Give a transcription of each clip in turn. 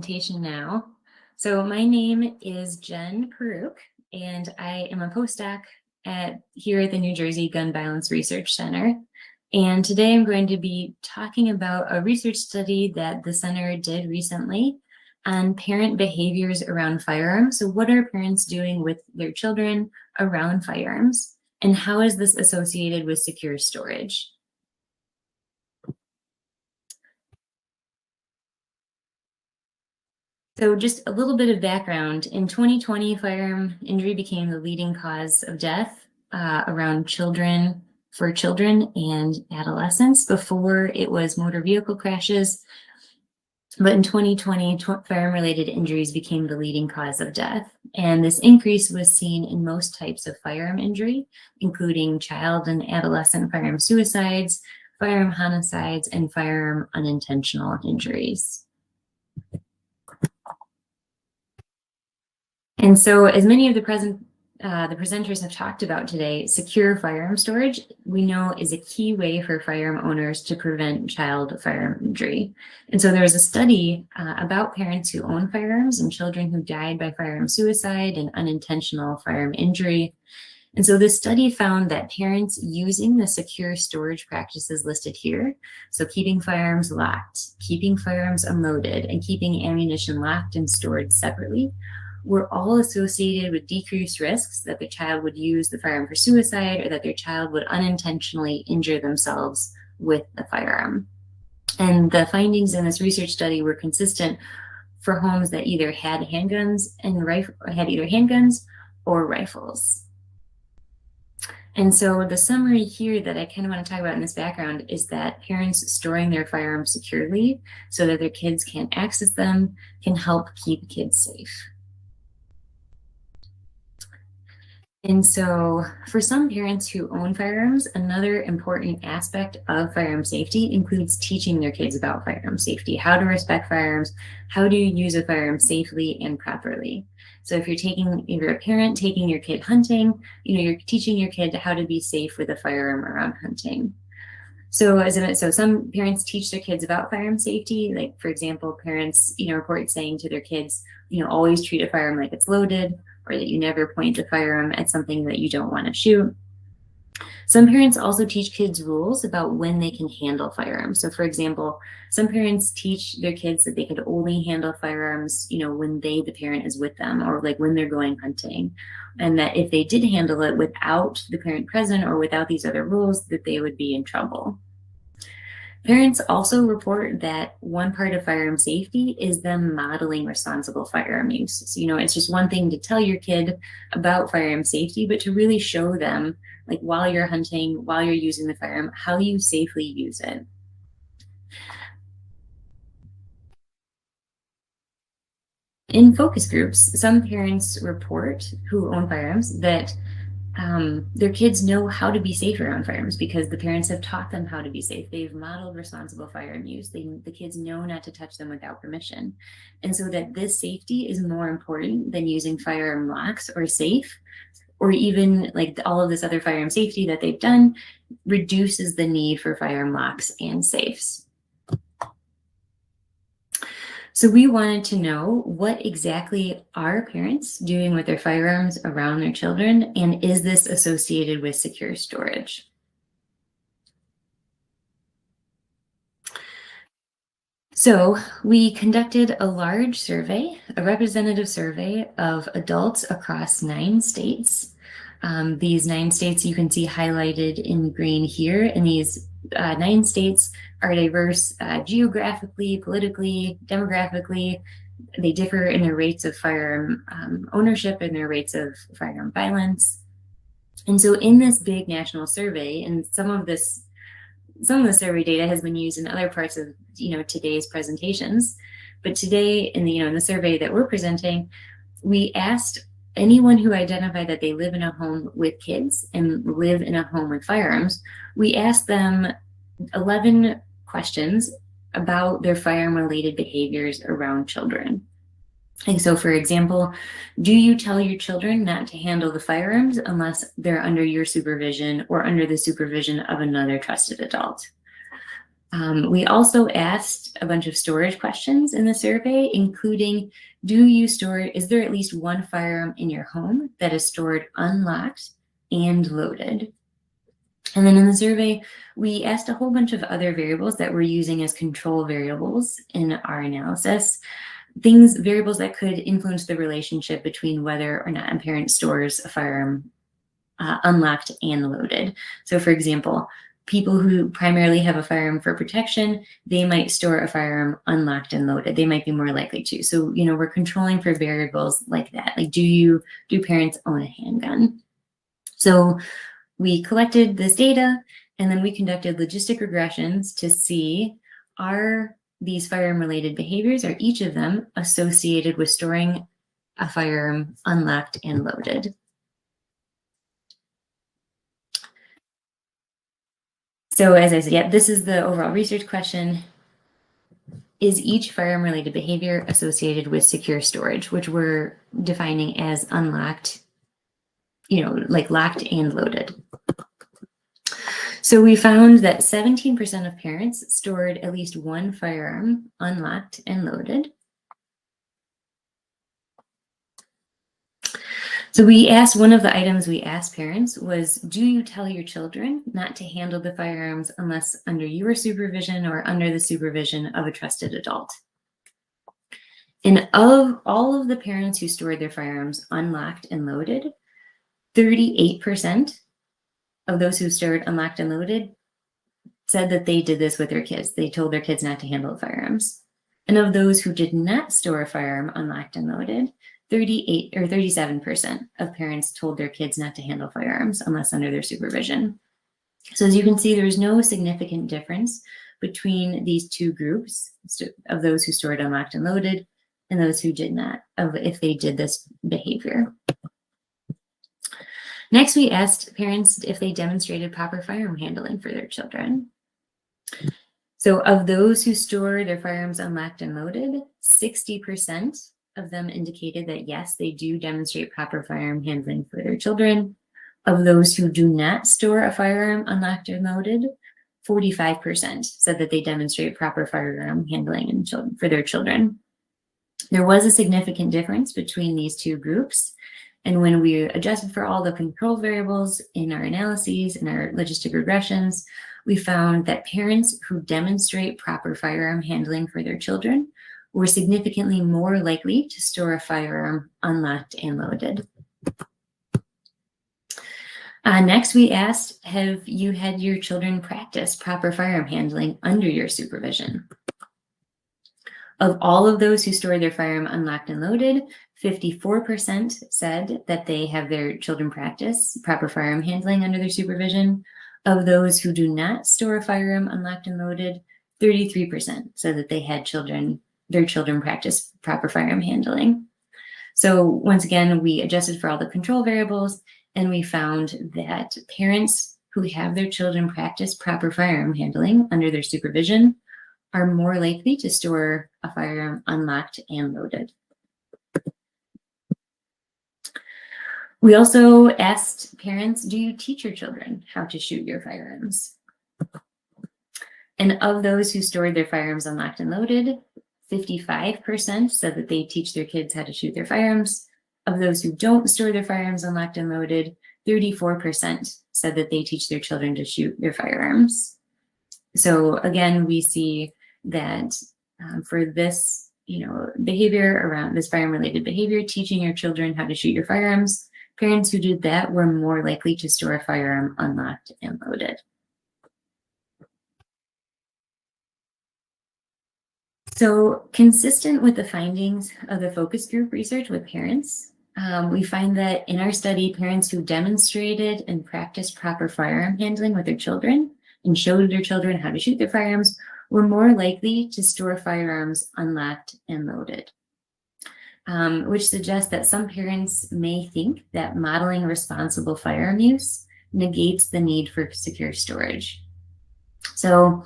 presentation now. So my name is Jen Peruk, and I am a postdoc here at the New Jersey Gun Violence Research Center. And today I'm going to be talking about a research study that the center did recently on parent behaviors around firearms. So what are parents doing with their children around firearms? And how is this associated with secure storage? So just a little bit of background. In 2020, firearm injury became the leading cause of death around for children and adolescents. Before it was motor vehicle crashes, but in 2020, firearm-related injuries became the leading cause of death. And this increase was seen in most types of firearm injury, including child and adolescent firearm suicides, firearm homicides, and firearm unintentional injuries. And so, as many of the presenters have talked about today, secure firearm storage, we know, is a key way for firearm owners to prevent child firearm injury. And so there was a study about parents who own firearms and children who died by firearm suicide and unintentional firearm injury. And so this study found that parents using the secure storage practices listed here, so keeping firearms locked, keeping firearms unloaded, and keeping ammunition locked and stored separately, were all associated with decreased risks that the child would use the firearm for suicide or that their child would unintentionally injure themselves with the firearm. And the findings in this research study were consistent for homes that either had handguns or rifles. And so the summary here that I kind of want to talk about in this background is that parents storing their firearms securely so that their kids can't access them can help keep kids safe. And so for some parents who own firearms, another important aspect of firearm safety includes teaching their kids about firearm safety, how to respect firearms, how to use a firearm safely and properly. So if you're a parent taking your kid hunting, you're teaching your kid how to be safe with a firearm around hunting. So some parents teach their kids about firearm safety. Like, for example, parents, report saying to their kids, always treat a firearm like it's loaded, or that you never point the firearm at something that you don't want to shoot. Some parents also teach kids rules about when they can handle firearms. So for example, some parents teach their kids that they could only handle firearms, when the parent is with them, or like when they're going hunting. And that if they did handle it without the parent present or without these other rules, that they would be in trouble. Parents also report that one part of firearm safety is them modeling responsible firearm use. So, it's just one thing to tell your kid about firearm safety, but to really show them, like while you're hunting, while you're using the firearm, how you safely use it. In focus groups, some parents report who own firearms that their kids know how to be safe around firearms because the parents have taught them how to be safe. They've modeled responsible firearm use. The kids know not to touch them without permission. And so that this safety is more important than using firearm locks or safe, or even like all of this other firearm safety that they've done reduces the need for firearm locks and safes. So we wanted to know, what exactly are parents doing with their firearms around their children, and is this associated with secure storage? So we conducted a large survey, a representative survey of adults across 9 states. These 9 states you can see highlighted in green here, and these 9 states are diverse geographically, politically, demographically. They differ in their rates of firearm ownership and their rates of firearm violence. And so in this big national survey, and some of the survey data has been used in other parts of today's presentations, but today in the survey that we're presenting, we asked anyone who identified that they live in a home with kids and live in a home with firearms, we asked them 11 questions about their firearm-related behaviors around children. And so, for example, do you tell your children not to handle the firearms unless they're under your supervision or under the supervision of another trusted adult? We also asked a bunch of storage questions in the survey, including, is there at least one firearm in your home that is stored unlocked and loaded? And then in the survey, we asked a whole bunch of other variables that we're using as control variables in our analysis. Variables that could influence the relationship between whether or not a parent stores a firearm unlocked and loaded. So for example, people who primarily have a firearm for protection, they might store a firearm unlocked and loaded. They might be more likely to. So, we're controlling for variables like that. Like, do parents own a handgun? So we collected this data, and then we conducted logistic regressions to see, are these firearm-related behaviors, are each of them associated with storing a firearm unlocked and loaded? So as I said, yeah, this is the overall research question. Is each firearm-related behavior associated with secure storage, which we're defining as unlocked, like locked and loaded? So we found that 17% of parents stored at least one firearm unlocked and loaded. So one of the items we asked parents was, do you tell your children not to handle the firearms unless under your supervision or under the supervision of a trusted adult? And of all of the parents who stored their firearms unlocked and loaded, 38% of those who stored unlocked and loaded said that they did this with their kids. They told their kids not to handle firearms. And of those who did not store a firearm unlocked and loaded, 37% of parents told their kids not to handle firearms unless under their supervision. So as you can see, there's no significant difference between these two groups of those who stored unlocked and loaded and those who did not, if they did this behavior. Next, we asked parents if they demonstrated proper firearm handling for their children. So of those who store their firearms unlocked and loaded, 60% of them indicated that yes, they do demonstrate proper firearm handling for their children. Of those who do not store a firearm unlocked or loaded, 45% said that they demonstrate proper firearm handling for their children. There was a significant difference between these two groups. And when we adjusted for all the control variables in our analyses and our logistic regressions, we found that parents who demonstrate proper firearm handling for their children were significantly more likely to store a firearm unlocked and loaded. Next, we asked, have you had your children practice proper firearm handling under your supervision? Of all of those who stored their firearm unlocked and loaded, 54% said that they have their children practice proper firearm handling under their supervision. Of those who do not store a firearm unlocked and loaded, 33% said that they had their children practice proper firearm handling. So once again, we adjusted for all the control variables, and we found that parents who have their children practice proper firearm handling under their supervision are more likely to store a firearm unlocked and loaded. We also asked parents, do you teach your children how to shoot your firearms? And of those who stored their firearms unlocked and loaded, 55% said that they teach their kids how to shoot their firearms. Of those who don't store their firearms unlocked and loaded, 34% said that they teach their children to shoot their firearms. So again, we see that for this, behavior around this firearm-related behavior, teaching your children how to shoot your firearms, parents who did that were more likely to store a firearm unlocked and loaded. So consistent with the findings of the focus group research with parents, we find that in our study, parents who demonstrated and practiced proper firearm handling with their children and showed their children how to shoot their firearms were more likely to store firearms unlocked and loaded, which suggests that some parents may think that modeling responsible firearm use negates the need for secure storage. So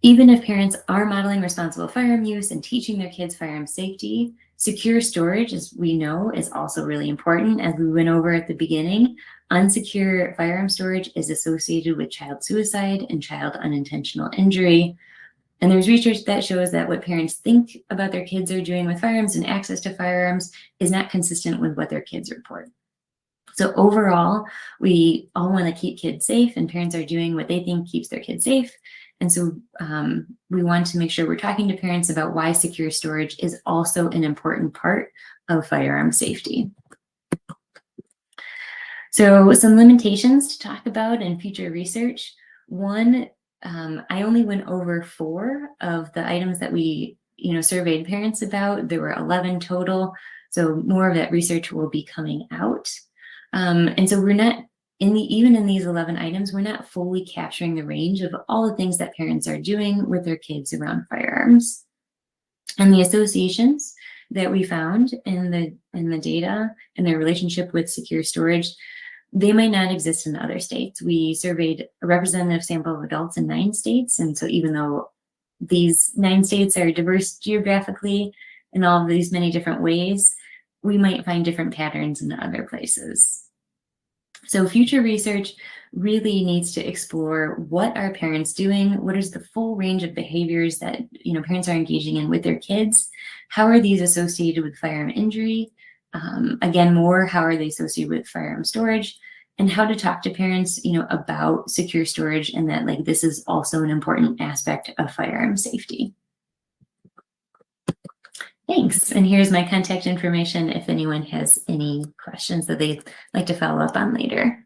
even if parents are modeling responsible firearm use and teaching their kids firearm safety, Secure storage, as we know, is also really important. As we went over at the beginning, unsecure firearm storage is associated with child suicide and child unintentional injury. And there's research that shows that what parents think about their kids are doing with firearms and access to firearms is not consistent with what their kids report. So overall, we all want to keep kids safe, and parents are doing what they think keeps their kids safe. And so we want to make sure we're talking to parents about why secure storage is also an important part of firearm safety. So some limitations to talk about in future research. One, I only went over 4 of the items that we surveyed parents about. There were 11 total, so more of that research will be coming out. And so we're not, even in these 11 items, we're not fully capturing the range of all the things that parents are doing with their kids around firearms. And the associations that we found in the data and their relationship with secure storage, they might not exist in other states. We surveyed a representative sample of adults in 9 states. And so even though these 9 states are diverse geographically in all of these many different ways, we might find different patterns in other places. So future research really needs to explore what are parents doing, what is the full range of behaviors that parents are engaging in with their kids, how are these associated with firearm injury, again, how are they associated with firearm storage, and how to talk to parents about secure storage, and that this is also an important aspect of firearm safety. Thanks. And here's my contact information if anyone has any questions that they'd like to follow up on later.